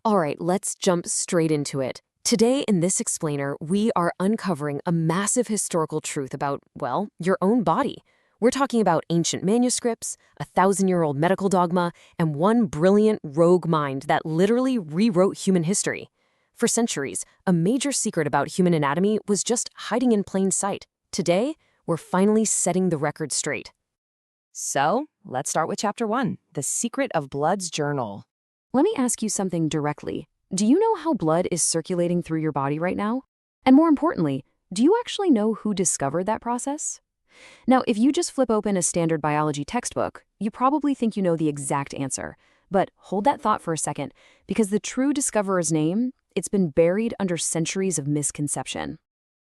All right, let's jump straight into it. Today, in this explainer, we are uncovering a massive historical truth about, well, your own body. We're talking about ancient manuscripts, a thousand-year-old medical dogma, and one brilliant rogue mind that literally rewrote human history. For centuries, a major secret about human anatomy was just hiding in plain sight. Today, we're finally setting the record straight. So, let's start with Chapter 1, The Secret of Blood's Journal. Let me ask you something directly. Do you know how blood is circulating through your body right now? And more importantly, do you actually know who discovered that process? Now, if you just flip open a standard biology textbook, you probably think you know the exact answer. But hold that thought for a second, because the true discoverer's name, it's been buried under centuries of misconception.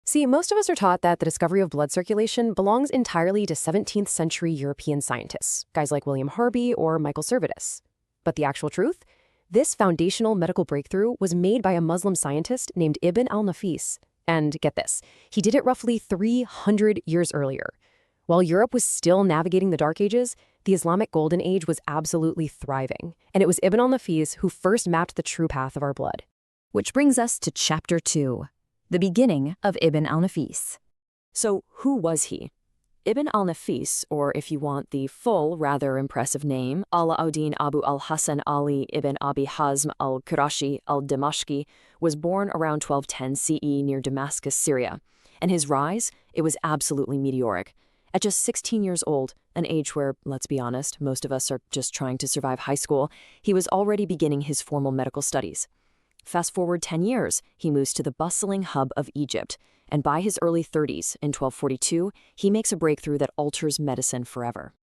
See, most of us are taught that the discovery of blood circulation belongs entirely to 17th century European scientists, guys like William Harvey or Michael Servetus. But the actual truth? This foundational medical breakthrough was made by a Muslim scientist named Ibn al-Nafis. And get this, he did it roughly 300 years earlier. While Europe was still navigating the Dark Ages, the Islamic Golden Age was absolutely thriving. And it was Ibn al-Nafis who first mapped the true path of our blood. Which brings us to Chapter 2, the beginning of Ibn al-Nafis. So who was he? Ibn al-Nafis, or if you want the full, rather impressive name, Alauddin Abu al-Hasan Ali ibn Abi Hazm al-Qurashi al-Dimashqi, was born around 1210 CE near Damascus, Syria. And his rise, it was absolutely meteoric. At just 16 years old, an age where, let's be honest, most of us are just trying to survive high school, he was already beginning his formal medical studies. Fast forward 10 years, he moves to the bustling hub of Egypt, and by his early 30s, in 1242, he makes a breakthrough that alters medicine forever.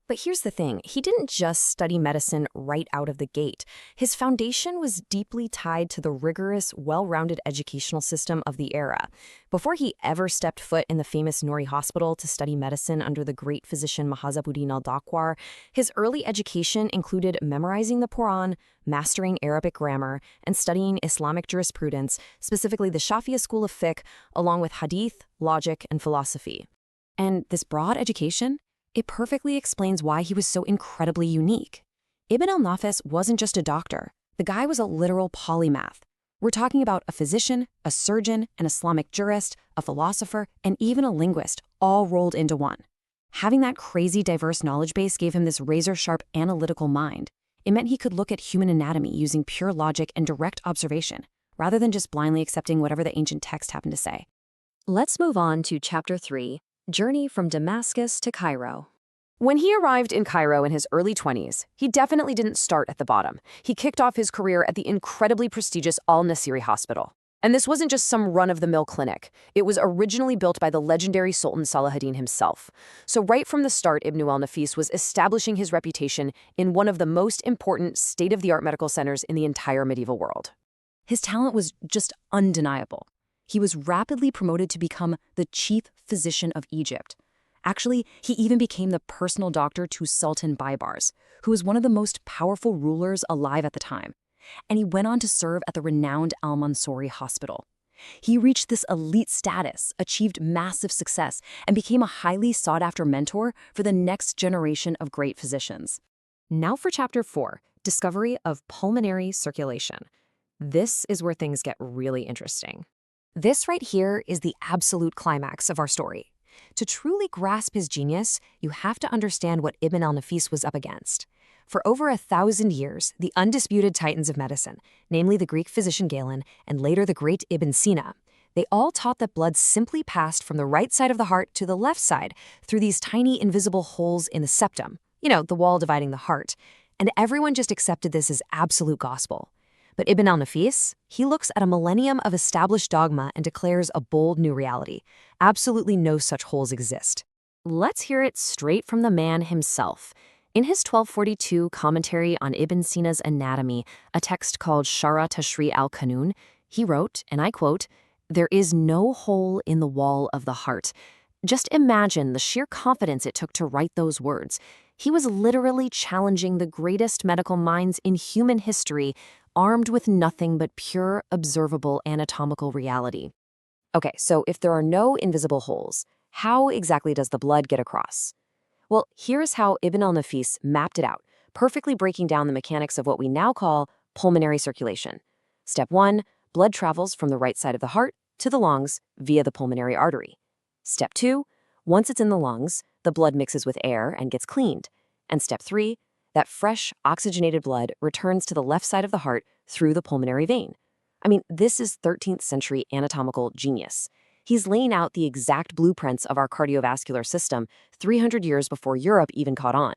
But here's the thing, he didn't just study medicine right out of the gate. His foundation was deeply tied to the rigorous, well-rounded educational system of the era. Before he ever stepped foot in the famous Nouri Hospital to study medicine under the great physician Mahazabuddin al-Dakwar, his early education included memorizing the Quran, mastering Arabic grammar, and studying Islamic jurisprudence, specifically the Shafi'i school of fiqh, along with hadith, logic, and philosophy. And this broad education? It perfectly explains why he was so incredibly unique. Ibn al-Nafis wasn't just a doctor. The guy was a literal polymath. We're talking about a physician, a surgeon, an Islamic jurist, a philosopher, and even a linguist, all rolled into one. Having that crazy diverse knowledge base gave him this razor-sharp analytical mind. It meant he could look at human anatomy using pure logic and direct observation, rather than just blindly accepting whatever the ancient text happened to say. Let's move on to Chapter 3, Journey from Damascus to Cairo. When he arrived in Cairo in his early 20s, he definitely didn't start at the bottom. He kicked off his career at the incredibly prestigious Al-Nasiri Hospital. And this wasn't just some run-of-the-mill clinic. It was originally built by the legendary Sultan Salahuddin himself. So right from the start, Ibn al-Nafis was establishing his reputation in one of the most important state-of-the-art medical centers in the entire medieval world. His talent was just undeniable. He was rapidly promoted to become the chief physician of Egypt. Actually, he even became the personal doctor to Sultan Baybars, who was one of the most powerful rulers alive at the time. And he went on to serve at the renowned al-Mansouri Hospital. He reached this elite status, achieved massive success, and became a highly sought-after mentor for the next generation of great physicians. Now for Chapter 4, Discovery of Pulmonary Circulation. This is where things get really interesting. This right here is the absolute climax of our story. To truly grasp his genius, you have to understand what Ibn al-Nafis was up against. For over 1,000 years, the undisputed titans of medicine, namely the Greek physician Galen and later the great Ibn Sina, they all taught that blood simply passed from the right side of the heart to the left side through these tiny invisible holes in the septum, the wall dividing the heart, and everyone just accepted this as absolute gospel. But Ibn al-Nafis, he looks at a millennium of established dogma and declares a bold new reality. Absolutely no such holes exist. Let's hear it straight from the man himself. In his 1242 commentary on Ibn Sina's Anatomy, a text called Shara Tashri al-Kanun, he wrote, and I quote, "There is no hole in the wall of the heart." Just imagine the sheer confidence it took to write those words. He was literally challenging the greatest medical minds in human history, armed with nothing but pure, observable anatomical reality. Okay, so if there are no invisible holes, how exactly does the blood get across? Well, here's how Ibn al-Nafis mapped it out, perfectly breaking down the mechanics of what we now call pulmonary circulation. Step 1, blood travels from the right side of the heart to the lungs via the pulmonary artery. Step 2, once it's in the lungs, the blood mixes with air and gets cleaned. And step 3, that fresh, oxygenated blood returns to the left side of the heart through the pulmonary vein. I mean, this is 13th century anatomical genius. He's laying out the exact blueprints of our cardiovascular system 300 years before Europe even caught on.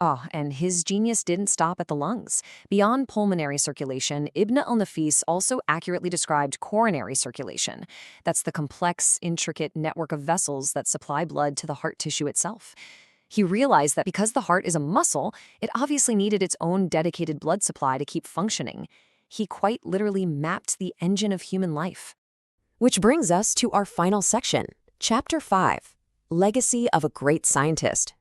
Oh, and his genius didn't stop at the lungs. Beyond pulmonary circulation, Ibn al-Nafis also accurately described coronary circulation. That's the complex, intricate network of vessels that supply blood to the heart tissue itself. He realized that because the heart is a muscle, it obviously needed its own dedicated blood supply to keep functioning. He quite literally mapped the engine of human life. Which brings us to our final section, Chapter 5, Legacy of a Great Scientist.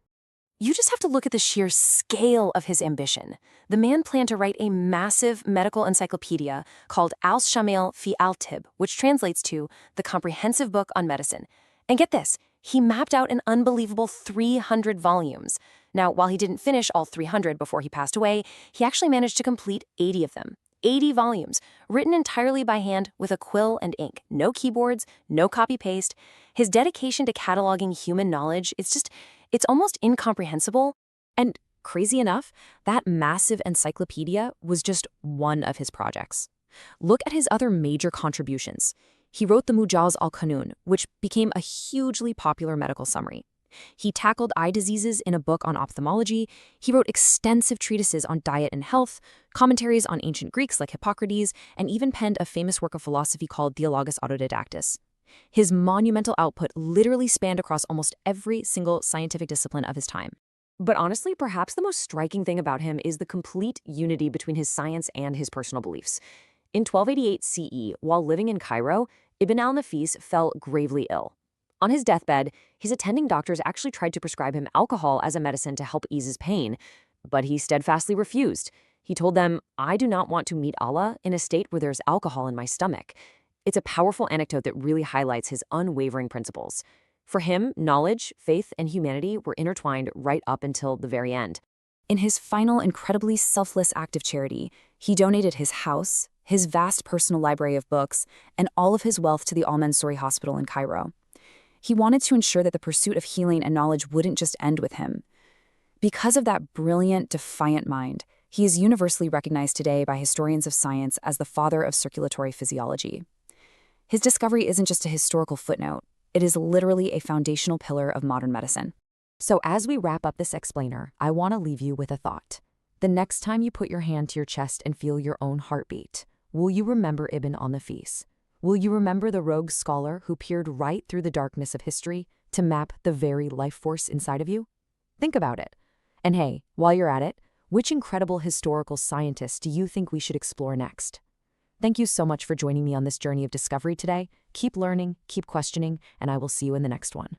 You just have to look at the sheer scale of his ambition. The man planned to write a massive medical encyclopedia called Al-Shamil fi al-Tib, which translates to the Comprehensive Book on Medicine. And get this, he mapped out an unbelievable 300 volumes. Now, while he didn't finish all 300 before he passed away, he actually managed to complete 80 of them. 80 volumes, written entirely by hand with a quill and ink. No keyboards, no copy-paste. His dedication to cataloging human knowledge, it's almost incomprehensible. And crazy enough, that massive encyclopedia was just one of his projects. Look at his other major contributions. He wrote the Mujaz al-Qanun, which became a hugely popular medical summary. He tackled eye diseases in a book on ophthalmology. He wrote extensive treatises on diet and health, commentaries on ancient Greeks like Hippocrates, and even penned a famous work of philosophy called Dialogus Autodidactus. His monumental output literally spanned across almost every single scientific discipline of his time. But honestly, perhaps the most striking thing about him is the complete unity between his science and his personal beliefs. In 1288 CE, while living in Cairo, Ibn al-Nafis fell gravely ill. On his deathbed, his attending doctors actually tried to prescribe him alcohol as a medicine to help ease his pain, but he steadfastly refused. He told them, "I do not want to meet Allah in a state where there's alcohol in my stomach." It's a powerful anecdote that really highlights his unwavering principles. For him, knowledge, faith, and humanity were intertwined right up until the very end. In his final, incredibly selfless act of charity, he donated his house, his vast personal library of books, and all of his wealth to the Al-Mansouri Hospital in Cairo. He wanted to ensure that the pursuit of healing and knowledge wouldn't just end with him. Because of that brilliant, defiant mind, he is universally recognized today by historians of science as the father of circulatory physiology. His discovery isn't just a historical footnote. It is literally a foundational pillar of modern medicine. So as we wrap up this explainer, I want to leave you with a thought. The next time you put your hand to your chest and feel your own heartbeat, will you remember Ibn al-Nafis? Will you remember the rogue scholar who peered right through the darkness of history to map the very life force inside of you? Think about it. And hey, while you're at it, which incredible historical scientist do you think we should explore next? Thank you so much for joining me on this journey of discovery today. Keep learning, keep questioning, and I will see you in the next one.